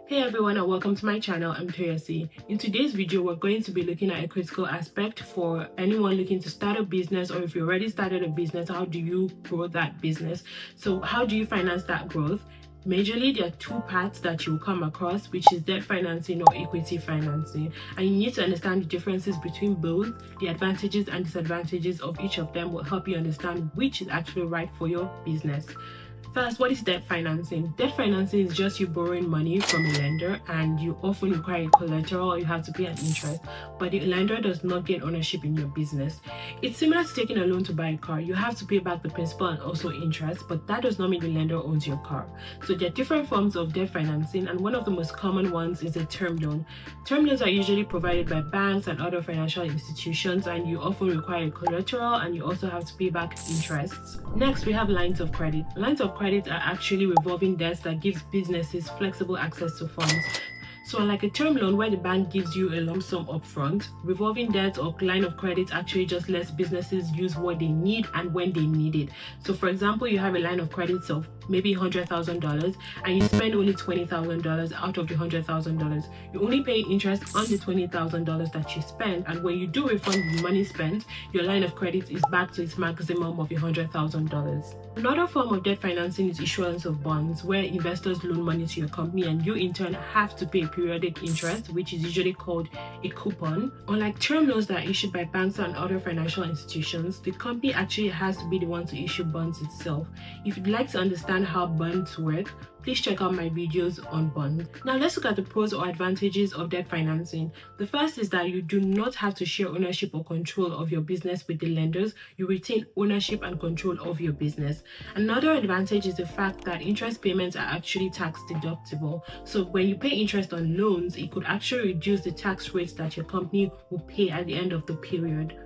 Hey everyone and welcome to my channel. I'm Toyosi. In today's video, we're going to be looking at a critical aspect for anyone looking to start a business, or if you already started a business, how do you grow that business? So how do you finance that growth? Majorly, there are two paths that you will come across, which is debt financing or equity financing. And you need to understand the differences between both. The advantages and disadvantages of each of them will help you understand which is actually right for your business. First, what is debt financing? Debt financing is just you borrowing money from a lender, and you often require collateral or you have to pay an interest, but the lender does not get ownership in your business. It's similar to taking a loan to buy a car. You have to pay back the principal and also interest, but that does not mean the lender owns your car. So there are different forms of debt financing, and one of the most common ones is a term loan. Term loans are usually provided by banks and other financial institutions, and you often require collateral and you also have to pay back interests. Next, we have lines of credit. Lines of credit are actually revolving debts that gives businesses flexible access to funds. So unlike a term loan where the bank gives you a lump sum upfront, revolving debt or line of credit actually just lets businesses use what they need and when they need it. So for example, you have a line of credit of maybe $100,000 and you spend only $20,000 out of the $100,000. You only pay interest on the $20,000 that you spend, and when you do refund the money spent, your line of credit is back to its maximum of $100,000. Another form of debt financing is issuance of bonds, where investors loan money to your company and you in turn have to pay periodic interest, which is usually called a coupon. Unlike term loans that are issued by banks and other financial institutions, the company actually has to be the one to issue bonds itself. If you'd like to understand how bonds work, please check out my videos on bonds. Now let's look at the pros or advantages of debt financing. The first is that you do not have to share ownership or control of your business with the lenders. You retain ownership and control of your business. Another advantage is the fact that interest payments are actually tax deductible. So when you pay interest on loans, it could actually reduce the tax rates that your company will pay at the end of the period.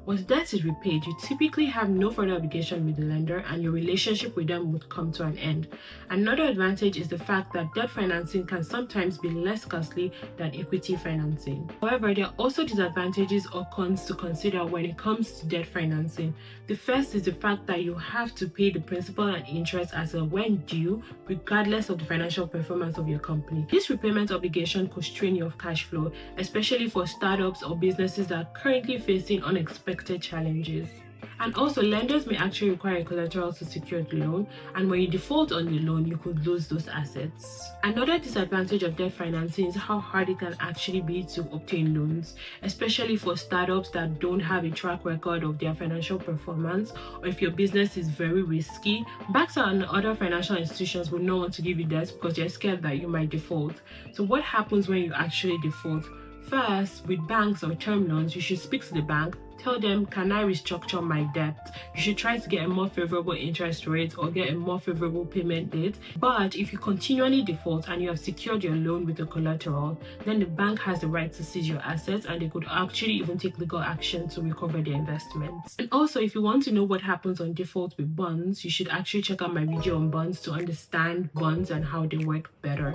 Once debt is repaid, you typically have no further obligation with the lender and your relationship with them would come to an end. Another advantage is the fact that debt financing can sometimes be less costly than equity financing. However, there are also disadvantages or cons to consider when it comes to debt financing. The first is the fact that you have to pay the principal and interest as a when due, regardless of the financial performance of your company. This repayment obligation could strain your cash flow, especially for startups or businesses that are currently facing unexpected challenges. And also, lenders may actually require collateral to secure the loan, and when you default on the loan, you could lose those assets. Another disadvantage of debt financing is how hard it can actually be to obtain loans, especially for startups that don't have a track record of their financial performance, or if your business is very risky. Banks and other financial institutions will not want to give you debt because they're scared that you might default. So what happens when you actually default? First, with banks or term loans, you should speak to the bank. Tell them, can I restructure my debt? You should try to get a more favorable interest rate or get a more favorable payment date. But if you continually default and you have secured your loan with the collateral, then the bank has the right to seize your assets and they could actually even take legal action to recover their investments. And also, if you want to know what happens on default with bonds, you should actually check out my video on bonds to understand bonds and how they work better.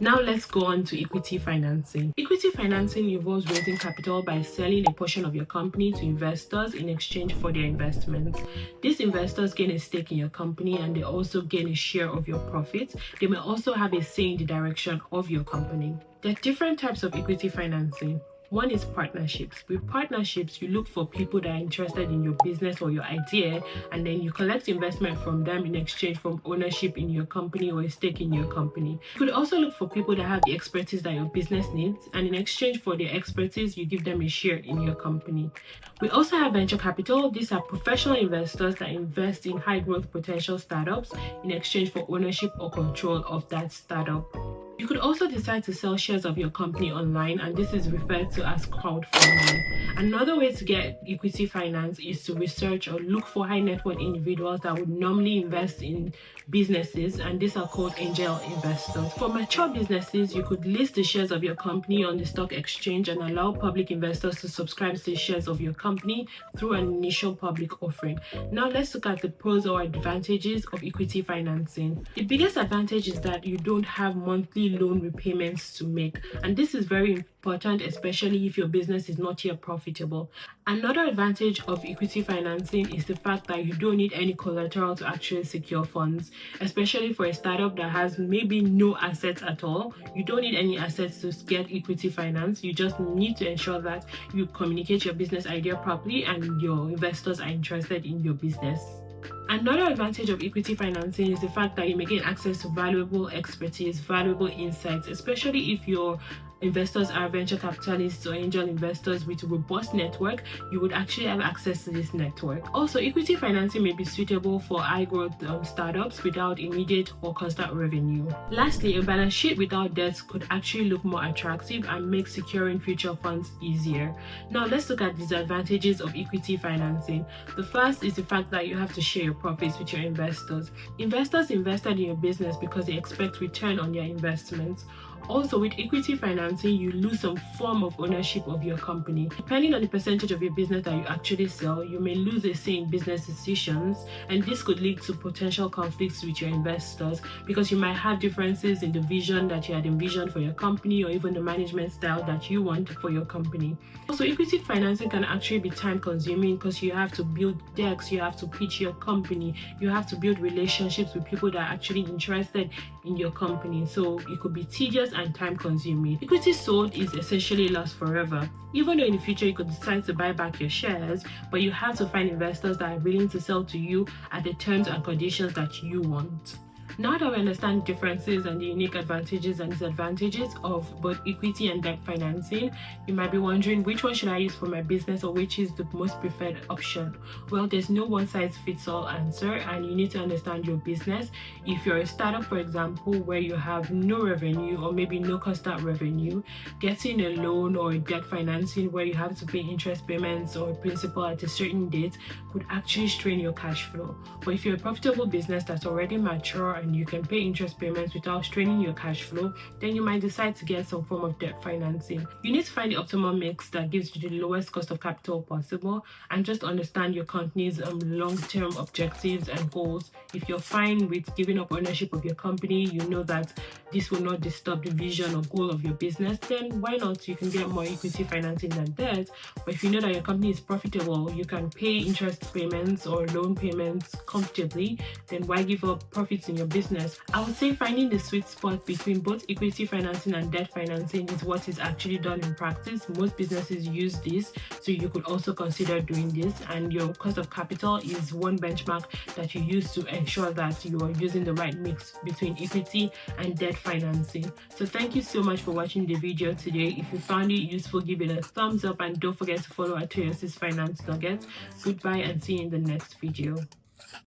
Now let's go on to equity financing. Equity financing involves raising capital by selling a portion of your company to investors in exchange for their investments. These investors gain a stake in your company and they also gain a share of your profits. They may also have a say in the direction of your company. There are different types of equity financing. One is partnerships. With partnerships, you look for people that are interested in your business or your idea, and then you collect investment from them in exchange for ownership in your company or a stake in your company. You could also look for people that have the expertise that your business needs, and in exchange for their expertise, you give them a share in your company. We also have venture capital. These are professional investors that invest in high growth potential startups in exchange for ownership or control of that startup. You could also decide to sell shares of your company online, and this is referred to as crowdfunding. Another way to get equity finance is to research or look for high net worth individuals that would normally invest in businesses, and these are called angel investors. For mature businesses, you could list the shares of your company on the stock exchange and allow public investors to subscribe to the shares of your company through an initial public offering. Now let's look at the pros or advantages of equity financing. The biggest advantage is that you don't have monthly monthly loan repayments to make. And this is very important, especially if your business is not yet profitable. Another advantage of equity financing is the fact that you don't need any collateral to actually secure funds, especially for a startup that has maybe no assets at all. You don't need any assets to get equity finance. You just need to ensure that you communicate your business idea properly and your investors are interested in your business. Another advantage of equity financing is the fact that you may gain access to valuable expertise, valuable insights, especially if your investors are venture capitalists or angel investors with a robust network. You would actually have access to this network. Also, equity financing may be suitable for high growth startups without immediate or constant revenue. Lastly, a balance sheet without debts could actually look more attractive and make securing future funds easier. Now let's look at disadvantages of equity financing. The first is the fact that you have to share your profits with your investors. Investors invested in your business because they expect return on their investments. Also, with equity financing, you lose some form of ownership of your company. Depending on the percentage of your business that you actually sell, you may lose a say in business decisions, and this could lead to potential conflicts with your investors because you might have differences in the vision that you had envisioned for your company or even the management style that you want for your company. Also, equity financing can actually be time consuming because you have to build decks, you have to pitch your company, you have to build relationships with people that are actually interested in your company. So it could be tedious and time consuming. Equity sold is essentially lost forever. Even though in the future you could decide to buy back your shares, but you have to find investors that are willing to sell to you at the terms and conditions that you want. Now that we understand differences and the unique advantages and disadvantages of both equity and debt financing, you might be wondering which one should I use for my business or which is the most preferred option. Well, there's no one-size-fits-all answer, and you need to understand your business. If you're a startup, for example, where you have no revenue or maybe no constant revenue, getting a loan or debt financing where you have to pay interest payments or principal at a certain date could actually strain your cash flow. But if you're a profitable business that's already mature and you can pay interest payments without straining your cash flow, then you might decide to get some form of debt financing. You need to find the optimal mix that gives you the lowest cost of capital possible and just understand your company's long-term objectives and goals. If you're fine with giving up ownership of your company, you know that this will not disturb the vision or goal of your business, then why not? You can get more equity financing than debt. But if you know that your company is profitable, you can pay interest payments or loan payments comfortably, then why give up profits in your business? I would say finding the sweet spot between both equity financing and debt financing is what is actually done in practice. Most businesses use this, so you could also consider doing this, and your cost of capital is one benchmark that you use to ensure that you are using the right mix between equity and debt financing. So thank you so much for watching the video today. If you found it useful, give it a thumbs up and don't forget to follow at Toyosi's Finance Nuggets. Goodbye and see you in the next video.